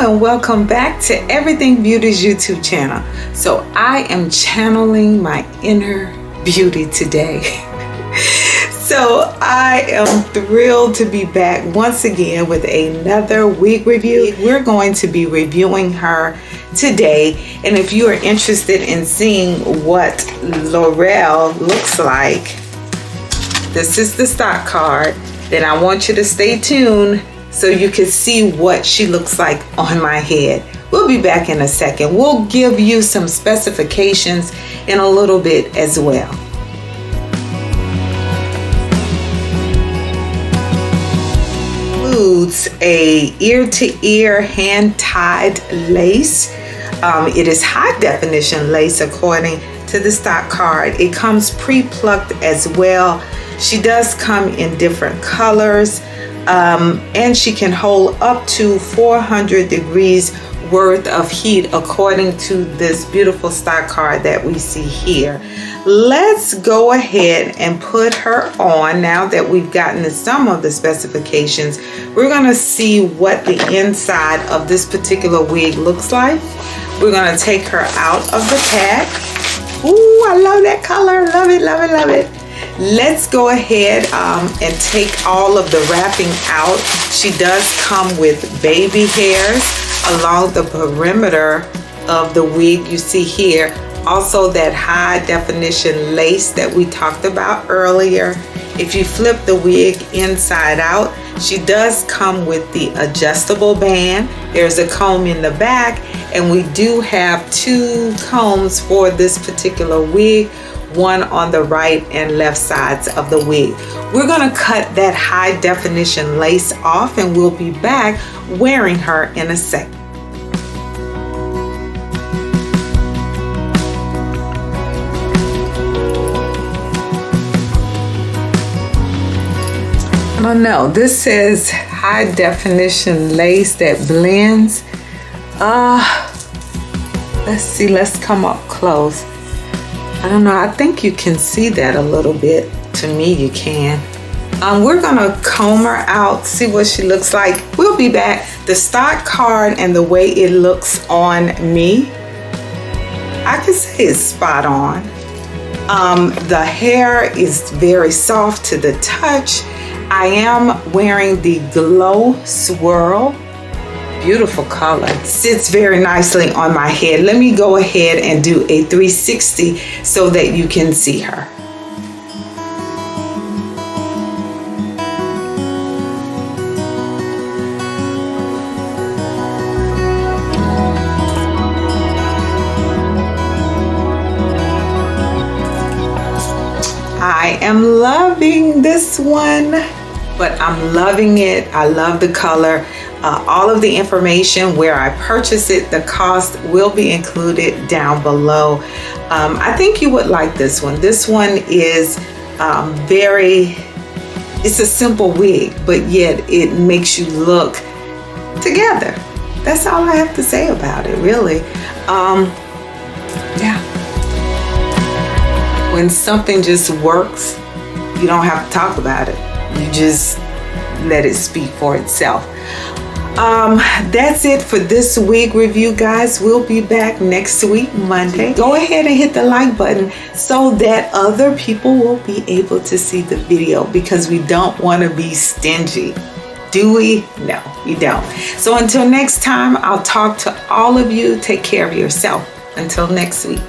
and welcome back to Everything Beauty's YouTube channel. So I am channeling my inner beauty today. So I am thrilled to be back once again with another wig review. We're going to be reviewing her today, and if you are interested in seeing what Laurel looks like, this is the stock card. Then I want you to stay tuned so you can see what she looks like on my head. We'll be back in a second. We'll give you some specifications in a little bit as well. Includes a ear-to-ear hand-tied lace. It is high definition lace according to the stock card. It comes pre-plucked as well. She does come in different colors. And she can hold up to 400 degrees worth of heat according to this beautiful stock card that we see here. Let's go ahead and put her on. Now that we've gotten to some of the specifications, we're going to see what the inside of this particular wig looks like. We're going to take her out of the pack. Ooh, I love that color. Love it, love it, love it. Let's go ahead and take all of the wrapping out. She does come with baby hairs along the perimeter of the wig you see here. Also that high definition lace that we talked about earlier. If you flip the wig inside out, she does come with the adjustable band. There's a comb in the back, and we do have two combs for this particular wig. One on the right and left sides of the wig. We're going to cut that high definition lace off, and we'll be back wearing her in a second. I don't know, this says high definition lace that blends. Let's see, let's come up close. I don't know, I think you can see that a little bit. To me, you can. We're gonna comb her out, see what she looks like. We'll be back. The stock card and the way it looks on me, I can say it's spot on. The hair is very soft to the touch. I am wearing the Glow Swirl. Beautiful color. Sits very nicely on my head. Let me go ahead and do a 360 so that you can see her. I am loving this one, but I'm loving it. I love the color. All of the information where I purchased it, the cost will be included down below. I think you would like this one. This one is it's a simple wig, but yet it makes you look together. That's all I have to say about it, really. Yeah. When something just works, you don't have to talk about it. You just let it speak for itself. That's it for this wig review, guys. We'll be back next week, Monday. Go ahead and hit the like button so that other people will be able to see the video, because we don't want to be stingy. Do we? No, we don't. So until next time, I'll talk to all of you. Take care of yourself. Until next week.